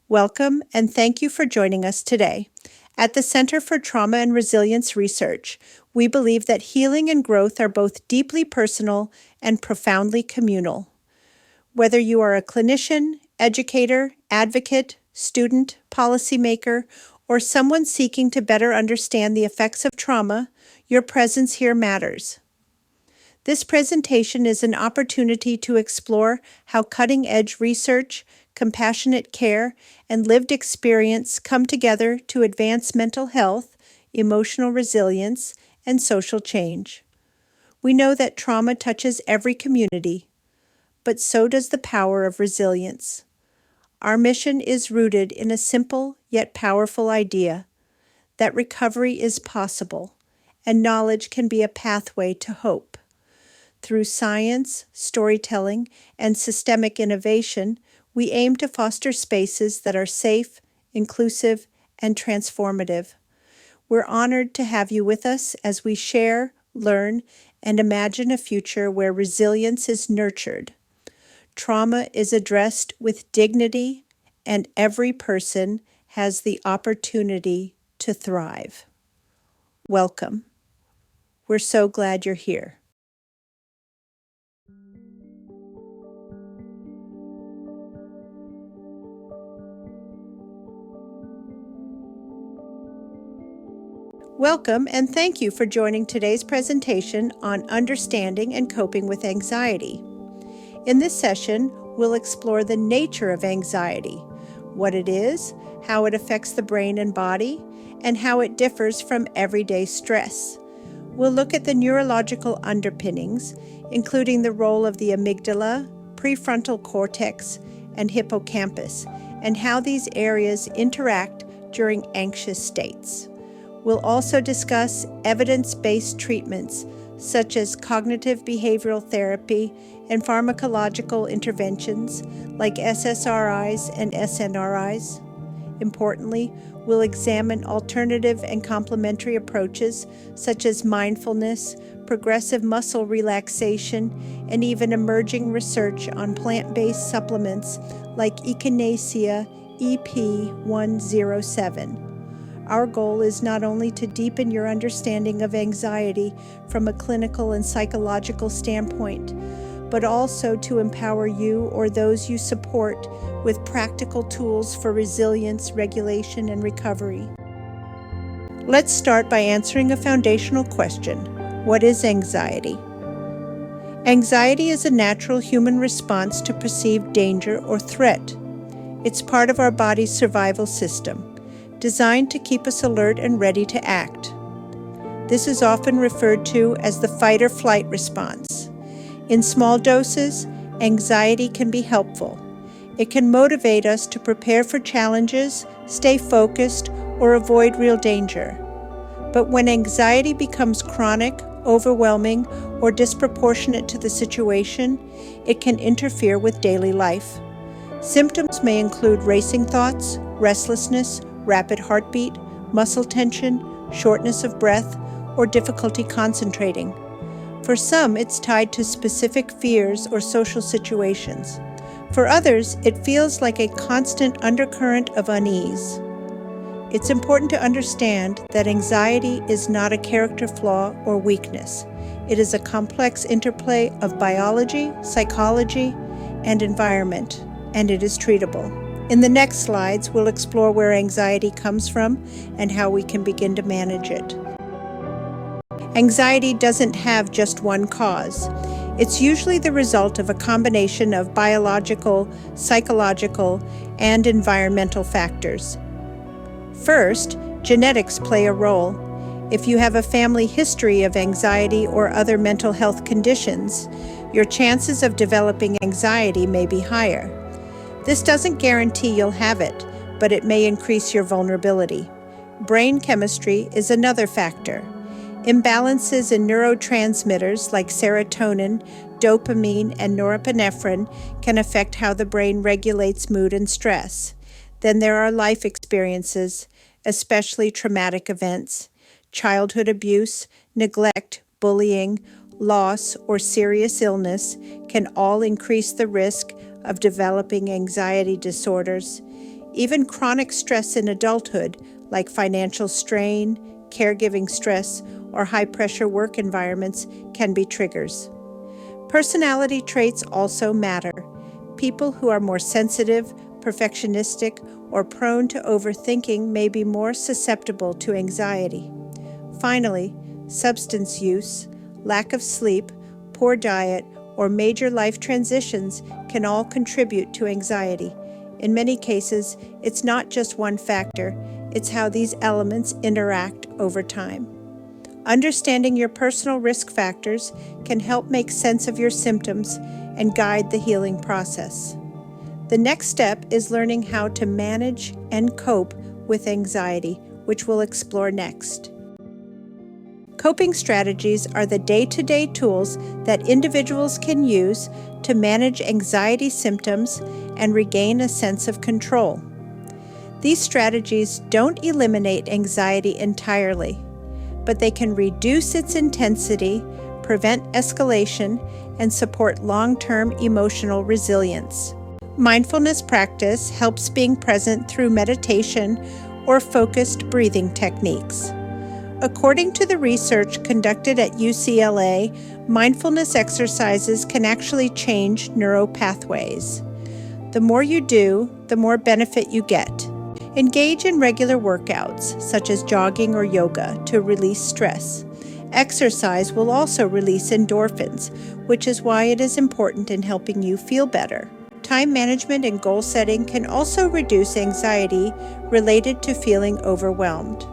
Welcome and thank you for joining us today. At the Center for Trauma and Resilience Research, we believe that healing and growth are both deeply personal and profoundly communal. Whether you are a clinician, educator, advocate, student, policymaker, or someone seeking to better understand the effects of trauma, your presence here matters. This presentation is an opportunity to explore how cutting-edge research, compassionate care, and lived experience come together to advance mental health, emotional resilience, and social change. We know that trauma touches every community, but so does the power of resilience. Our mission is rooted in a simple yet powerful idea that recovery is possible and knowledge can be a pathway to hope. Through science, storytelling, and systemic innovation, we aim to foster spaces that are safe, inclusive, and transformative. We're honored to have you with us as we share, learn, and imagine a future where resilience is nurtured. Trauma is addressed with dignity, and every person has the opportunity to thrive. Welcome. We're so glad you're here. Welcome and thank you for joining today's presentation on understanding and coping with anxiety. In this session, we'll explore the nature of anxiety, what it is, how it affects the brain and body, and how it differs from everyday stress. We'll look at the neurological underpinnings, including the role of the amygdala, prefrontal cortex, and hippocampus, and how these areas interact during anxious states. We'll also discuss evidence-based treatments such as cognitive behavioral therapy and pharmacological interventions like SSRIs and SNRIs. Importantly, we'll examine alternative and complementary approaches such as mindfulness, progressive muscle relaxation, and even emerging research on plant-based supplements like Echinacea EP107. Our goal is not only to deepen your understanding of anxiety from a clinical and psychological standpoint, but also to empower you or those you support with practical tools for resilience, regulation, and recovery. Let's start by answering a foundational question. What is anxiety? Anxiety is a natural human response to perceived danger or threat. It's part of our body's survival system, designed to keep us alert and ready to act. This is often referred to as the fight or flight response. In small doses, anxiety can be helpful. It can motivate us to prepare for challenges, stay focused, or avoid real danger. But when anxiety becomes chronic, overwhelming, or disproportionate to the situation, it can interfere with daily life. Symptoms may include racing thoughts, restlessness, rapid heartbeat, muscle tension, shortness of breath, or difficulty concentrating. For some, it's tied to specific fears or social situations. For others, it feels like a constant undercurrent of unease. It's important to understand that anxiety is not a character flaw or weakness. It is a complex interplay of biology, psychology, and environment, and it is treatable. In the next slides, we'll explore where anxiety comes from and how we can begin to manage it. Anxiety doesn't have just one cause. It's usually the result of a combination of biological, psychological, and environmental factors. First, genetics play a role. If you have a family history of anxiety or other mental health conditions, your chances of developing anxiety may be higher. This doesn't guarantee you'll have it, but it may increase your vulnerability. Brain chemistry is another factor. Imbalances in neurotransmitters like serotonin, dopamine, and norepinephrine can affect how the brain regulates mood and stress. Then there are life experiences, especially traumatic events. Childhood abuse, neglect, bullying, loss, or serious illness can all increase the risk of developing anxiety disorders. Even chronic stress in adulthood, like financial strain, caregiving stress, or high-pressure work environments, can be triggers. Personality traits also matter. People who are more sensitive, perfectionistic, or prone to overthinking may be more susceptible to anxiety. Finally, substance use, lack of sleep, poor diet, or major life transitions can all contribute to anxiety. In many cases, it's not just one factor, it's how these elements interact over time. Understanding your personal risk factors can help make sense of your symptoms and guide the healing process. The next step is learning how to manage and cope with anxiety, which we'll explore next. Coping strategies are the day-to-day tools that individuals can use to manage anxiety symptoms and regain a sense of control. These strategies don't eliminate anxiety entirely, but they can reduce its intensity, prevent escalation, and support long-term emotional resilience. Mindfulness practice helps being present through meditation or focused breathing techniques. According to the research conducted at UCLA, mindfulness exercises can actually change neural pathways. The more you do, the more benefit you get. Engage in regular workouts, such as jogging or yoga, to release stress. Exercise will also release endorphins, which is why it is important in helping you feel better. Time management and goal setting can also reduce anxiety related to feeling overwhelmed.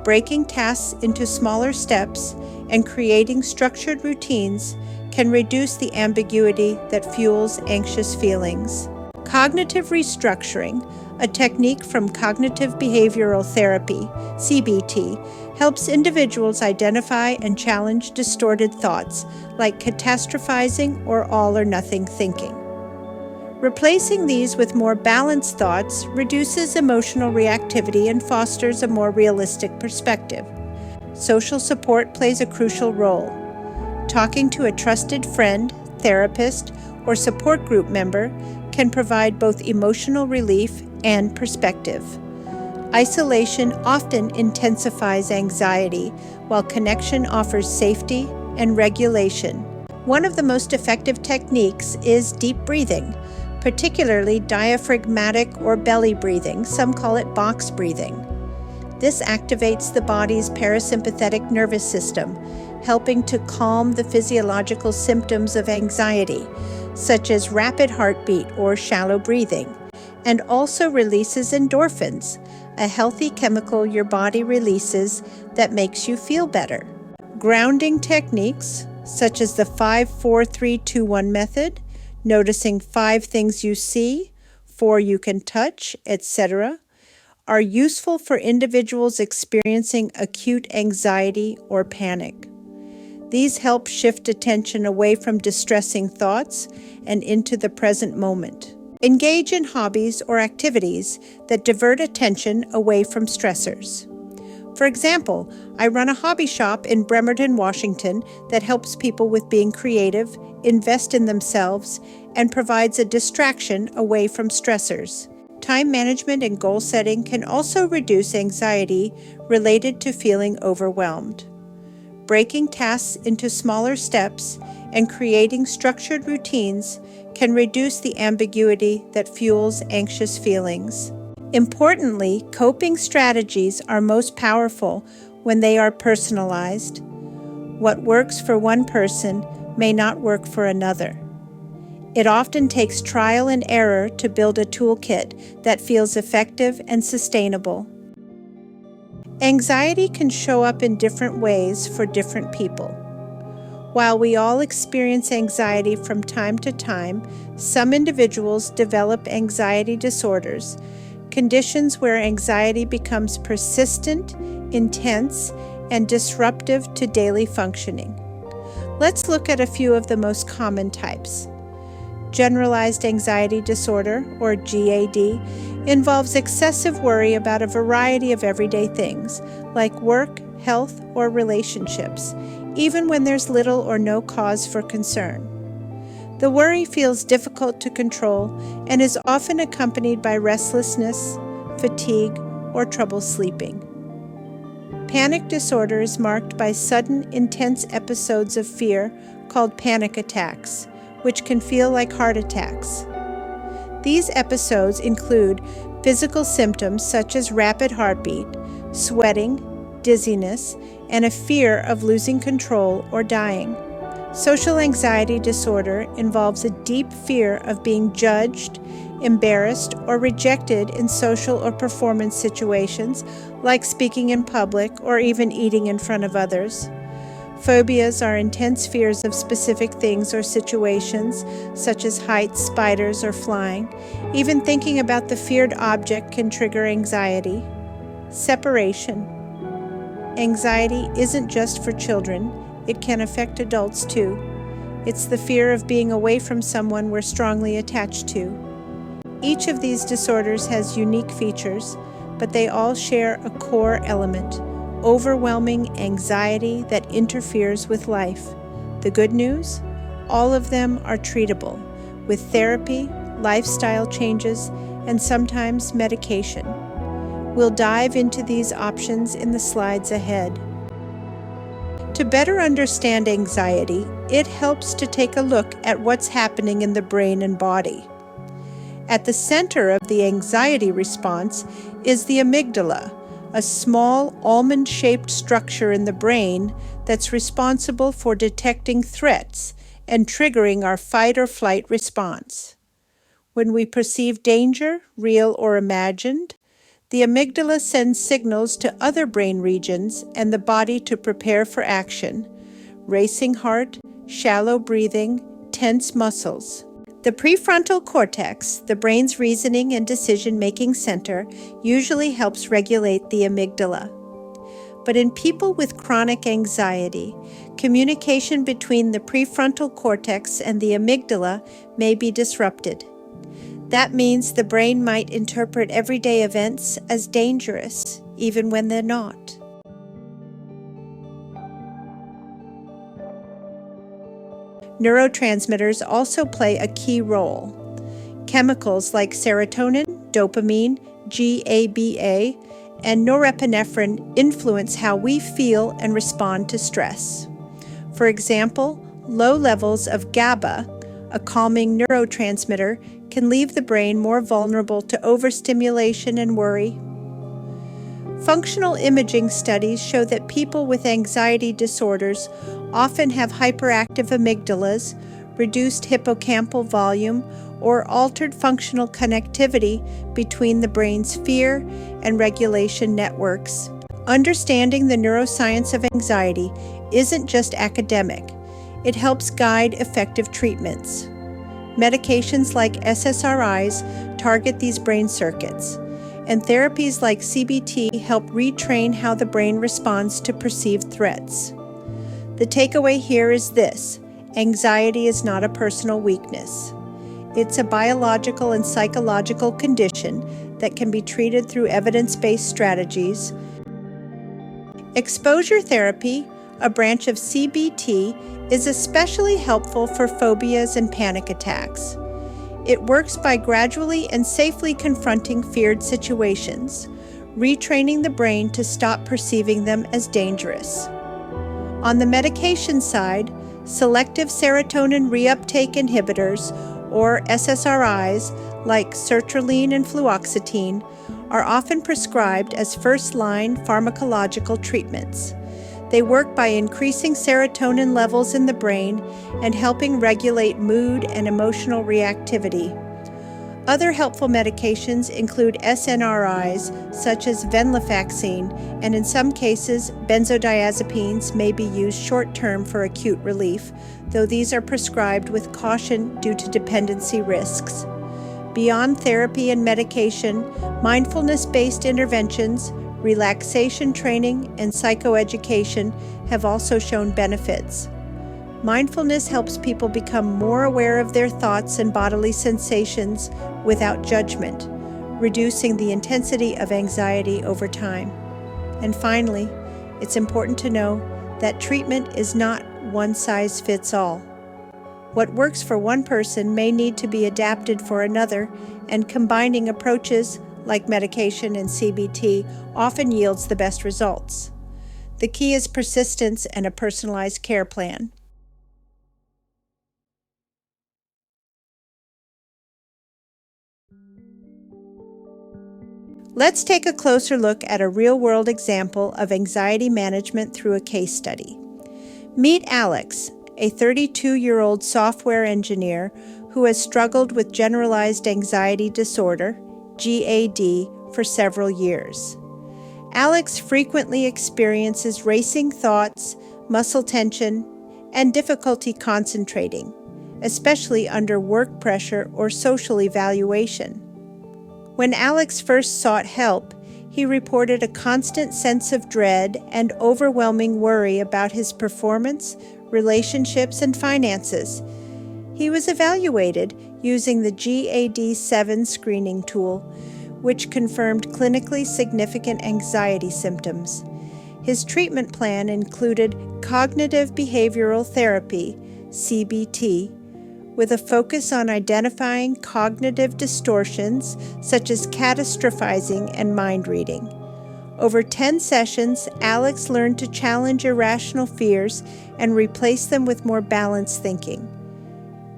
Breaking tasks into smaller steps and creating structured routines can reduce the ambiguity that fuels anxious feelings. Cognitive restructuring, a technique from cognitive behavioral therapy, CBT, helps individuals identify and challenge distorted thoughts like catastrophizing or all-or-nothing thinking. Replacing these with more balanced thoughts reduces emotional reactivity and fosters a more realistic perspective. Social support plays a crucial role. Talking to a trusted friend, therapist, or support group member can provide both emotional relief and perspective. Isolation often intensifies anxiety, while connection offers safety and regulation. One of the most effective techniques is deep breathing, particularly diaphragmatic or belly breathing. Some call it box breathing. This activates the body's parasympathetic nervous system, helping to calm the physiological symptoms of anxiety, such as rapid heartbeat or shallow breathing, and also releases endorphins, a healthy chemical your body releases that makes you feel better. Grounding techniques, such as the 5-4-3-2-1 method, noticing 5 things you see, 4 you can touch, etc., are useful for individuals experiencing acute anxiety or panic. These help shift attention away from distressing thoughts and into the present moment. Engage in hobbies or activities that divert attention away from stressors. For example, I run a hobby shop in Bremerton, Washington that helps people with being creative, invest in themselves, and provides a distraction away from stressors. Time management and goal setting can also reduce anxiety related to feeling overwhelmed. Breaking tasks into smaller steps and creating structured routines can reduce the ambiguity that fuels anxious feelings. Importantly, coping strategies are most powerful when they are personalized. What works for one person may not work for another. It often takes trial and error to build a toolkit that feels effective and sustainable. Anxiety can show up in different ways for different people. While we all experience anxiety from time to time, some individuals develop anxiety disorders, conditions where anxiety becomes persistent, intense, and disruptive to daily functioning. Let's look at a few of the most common types. Generalized anxiety disorder, or GAD, involves excessive worry about a variety of everyday things, like work, health, or relationships, even when there's little or no cause for concern. The worry feels difficult to control and is often accompanied by restlessness, fatigue, or trouble sleeping. Panic disorder is marked by sudden, intense episodes of fear called panic attacks, which can feel like heart attacks. These episodes include physical symptoms such as rapid heartbeat, sweating, dizziness, and a fear of losing control or dying. Social anxiety disorder involves a deep fear of being judged, embarrassed, or rejected in social or performance situations, like speaking in public or even eating in front of others. Phobias are intense fears of specific things or situations, such as heights, spiders, or flying. Even thinking about the feared object can trigger anxiety. Separation. Anxiety isn't just for children. It can affect adults too. It's the fear of being away from someone we're strongly attached to. Each of these disorders has unique features, but they all share a core element: overwhelming anxiety that interferes with life. The good news? All of them are treatable with therapy, lifestyle changes, and sometimes medication. We'll dive into these options in the slides ahead. To better understand anxiety, it helps to take a look at what's happening in the brain and body. At the center of the anxiety response is the amygdala, a small almond-shaped structure in the brain that's responsible for detecting threats and triggering our fight or flight response. When we perceive danger, real or imagined, the amygdala sends signals to other brain regions and the body to prepare for action: racing heart, shallow breathing, tense muscles. The prefrontal cortex, the brain's reasoning and decision-making center, usually helps regulate the amygdala. But in people with chronic anxiety, communication between the prefrontal cortex and the amygdala may be disrupted. That means the brain might interpret everyday events as dangerous, even when they're not. Neurotransmitters also play a key role. Chemicals like serotonin, dopamine, GABA, and norepinephrine influence how we feel and respond to stress. For example, low levels of GABA, a calming neurotransmitter, can leave the brain more vulnerable to overstimulation and worry. Functional imaging studies show that people with anxiety disorders often have hyperactive amygdalas, reduced hippocampal volume, or altered functional connectivity between the brain's fear and regulation networks. Understanding the neuroscience of anxiety isn't just academic. It helps guide effective treatments. Medications like SSRIs target these brain circuits, and therapies like CBT help retrain how the brain responds to perceived threats. The takeaway here is this: anxiety is not a personal weakness. It's a biological and psychological condition that can be treated through evidence-based strategies. Exposure therapy, a branch of CBT, is especially helpful for phobias and panic attacks. It works by gradually and safely confronting feared situations, retraining the brain to stop perceiving them as dangerous. On the medication side, selective serotonin reuptake inhibitors, or SSRIs, like sertraline and fluoxetine, are often prescribed as first-line pharmacological treatments. They work by increasing serotonin levels in the brain and helping regulate mood and emotional reactivity. Other helpful medications include SNRIs, such as venlafaxine, and in some cases, benzodiazepines may be used short-term for acute relief, though these are prescribed with caution due to dependency risks. Beyond therapy and medication, mindfulness-based interventions, relaxation training, and psychoeducation have also shown benefits. Mindfulness helps people become more aware of their thoughts and bodily sensations without judgment, reducing the intensity of anxiety over time. And finally, it's important to know that treatment is not one size fits all. What works for one person may need to be adapted for another, and combining approaches like medication and CBT often yields the best results. The key is persistence and a personalized care plan. Let's take a closer look at a real-world example of anxiety management through a case study. Meet Alex, a 32-year-old software engineer who has struggled with generalized anxiety disorder, GAD, for several years. Alex frequently experiences racing thoughts, muscle tension, and difficulty concentrating, especially under work pressure or social evaluation. When Alex first sought help, he reported a constant sense of dread and overwhelming worry about his performance, relationships, and finances. He was evaluated using the GAD-7 screening tool, which confirmed clinically significant anxiety symptoms. His treatment plan included cognitive behavioral therapy, CBT, with a focus on identifying cognitive distortions such as catastrophizing and mind reading. Over 10 sessions, Alex learned to challenge irrational fears and replace them with more balanced thinking.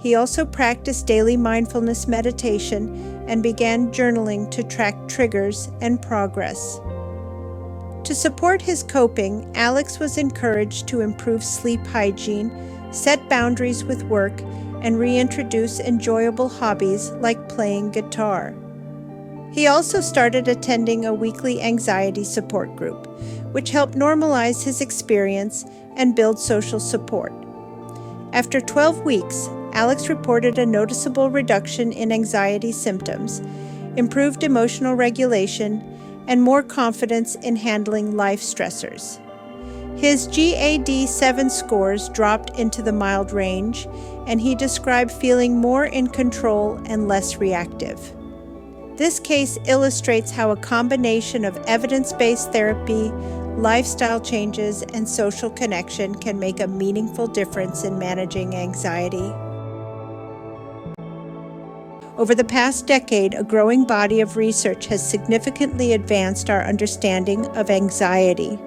He also practiced daily mindfulness meditation and began journaling to track triggers and progress. To support his coping, Alex was encouraged to improve sleep hygiene, set boundaries with work, and reintroduce enjoyable hobbies like playing guitar. He also started attending a weekly anxiety support group, which helped normalize his experience and build social support. After 12 weeks, Alex reported a noticeable reduction in anxiety symptoms, improved emotional regulation, and more confidence in handling life stressors. His GAD-7 scores dropped into the mild range, and he described feeling more in control and less reactive. This case illustrates how a combination of evidence-based therapy, lifestyle changes, and social connection can make a meaningful difference in managing anxiety. Over the past decade, a growing body of research has significantly advanced our understanding of anxiety,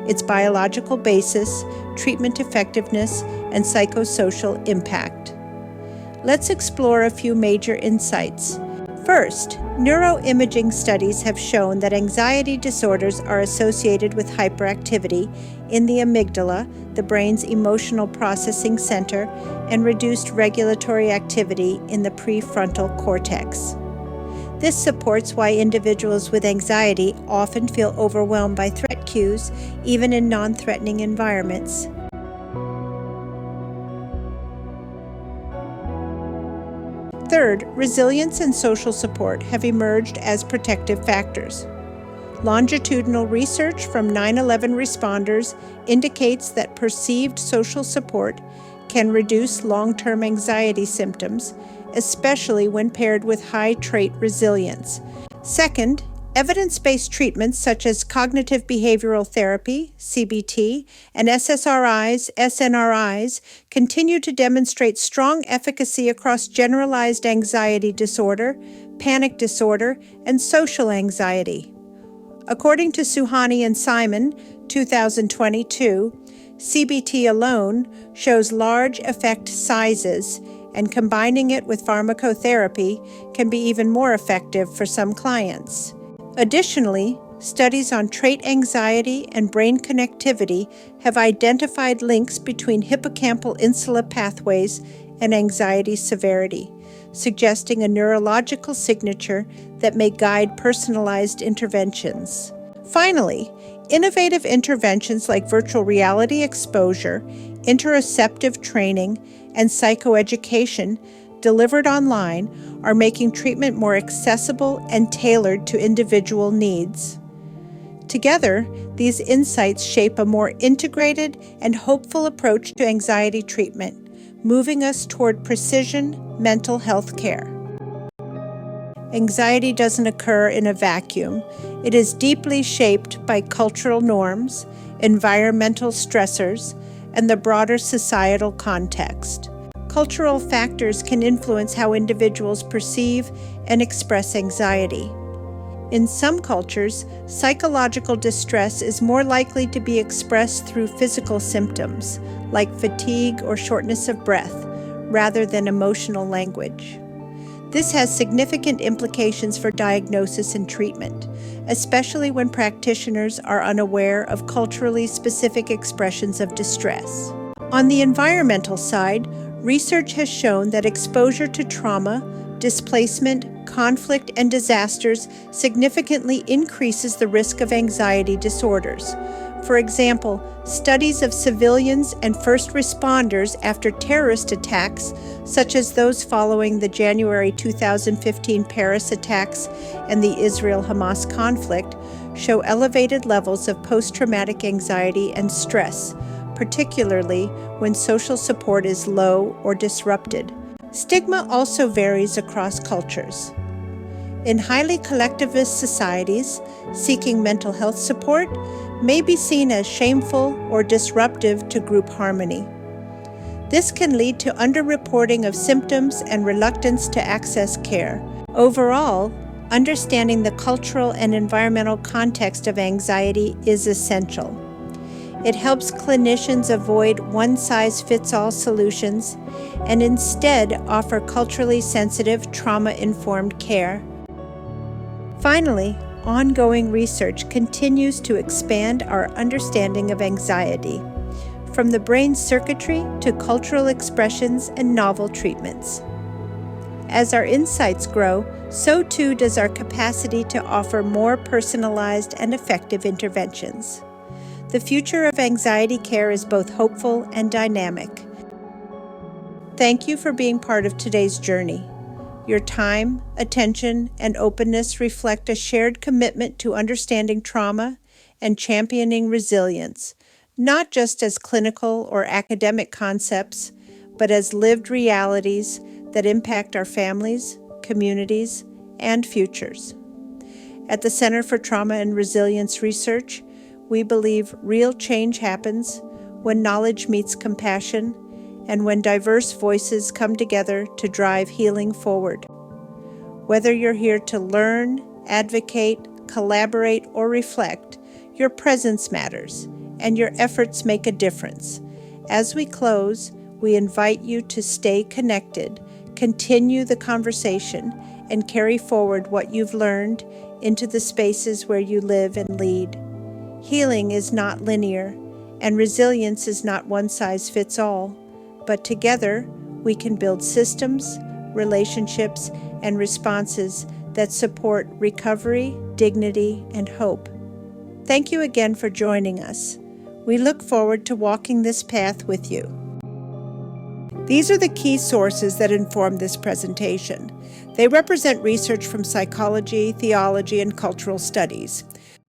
its biological basis, treatment effectiveness, and psychosocial impact. Let's explore a few major insights. First, neuroimaging studies have shown that anxiety disorders are associated with hyperactivity in the amygdala, the brain's emotional processing center, and reduced regulatory activity in the prefrontal cortex. This supports why individuals with anxiety often feel overwhelmed by threat cues, even in non-threatening environments. Third, resilience and social support have emerged as protective factors. Longitudinal research from 9/11 responders indicates that perceived social support can reduce long-term anxiety symptoms, especially when paired with high trait resilience. Second, evidence-based treatments such as cognitive behavioral therapy, CBT, and SSRIs, SNRIs continue to demonstrate strong efficacy across generalized anxiety disorder, panic disorder, and social anxiety. According to Suhani and Simon, 2022, CBT alone shows large effect sizes, and combining it with pharmacotherapy can be even more effective for some clients. Additionally, studies on trait anxiety and brain connectivity have identified links between hippocampal insula pathways and anxiety severity, suggesting a neurological signature that may guide personalized interventions. Finally, innovative interventions like virtual reality exposure, interoceptive training, and psychoeducation delivered online are making treatment more accessible and tailored to individual needs. Together, these insights shape a more integrated and hopeful approach to anxiety treatment, moving us toward precision mental health care. Anxiety doesn't occur in a vacuum. It is deeply shaped by cultural norms, environmental stressors, and the broader societal context. Cultural factors can influence how individuals perceive and express anxiety. In some cultures, psychological distress is more likely to be expressed through physical symptoms, like fatigue or shortness of breath, rather than emotional language. This has significant implications for diagnosis and treatment, especially when practitioners are unaware of culturally specific expressions of distress. On the environmental side, research has shown that exposure to trauma, displacement, conflict, and disasters significantly increases the risk of anxiety disorders. For example, studies of civilians and first responders after terrorist attacks, such as those following the January 2015 Paris attacks and the Israel-Hamas conflict, show elevated levels of post-traumatic anxiety and stress, particularly when social support is low or disrupted. Stigma also varies across cultures. In highly collectivist societies, seeking mental health support may be seen as shameful or disruptive to group harmony. This can lead to underreporting of symptoms and reluctance to access care. Overall, understanding the cultural and environmental context of anxiety is essential. It helps clinicians avoid one-size-fits-all solutions and instead offer culturally sensitive, trauma-informed care. Finally, ongoing research continues to expand our understanding of anxiety, from the brain's circuitry to cultural expressions and novel treatments. As our insights grow, so too does our capacity to offer more personalized and effective interventions. The future of anxiety care is both hopeful and dynamic. Thank you for being part of today's journey. Your time, attention, and openness reflect a shared commitment to understanding trauma and championing resilience, not just as clinical or academic concepts, but as lived realities that impact our families, communities, and futures. At the Center for Trauma and Resilience Research, we believe real change happens when knowledge meets compassion and when diverse voices come together to drive healing forward. Whether you're here to learn, advocate, collaborate, or reflect, your presence matters, and your efforts make a difference. As we close, we invite you to stay connected, continue the conversation, and carry forward what you've learned into the spaces where you live and lead. Healing is not linear, and resilience is not one size fits all, but together we can build systems, relationships, and responses that support recovery, dignity, and hope. Thank you again for joining us. We look forward to walking this path with you. These are the key sources that inform this presentation. They represent research from psychology, theology, and cultural studies.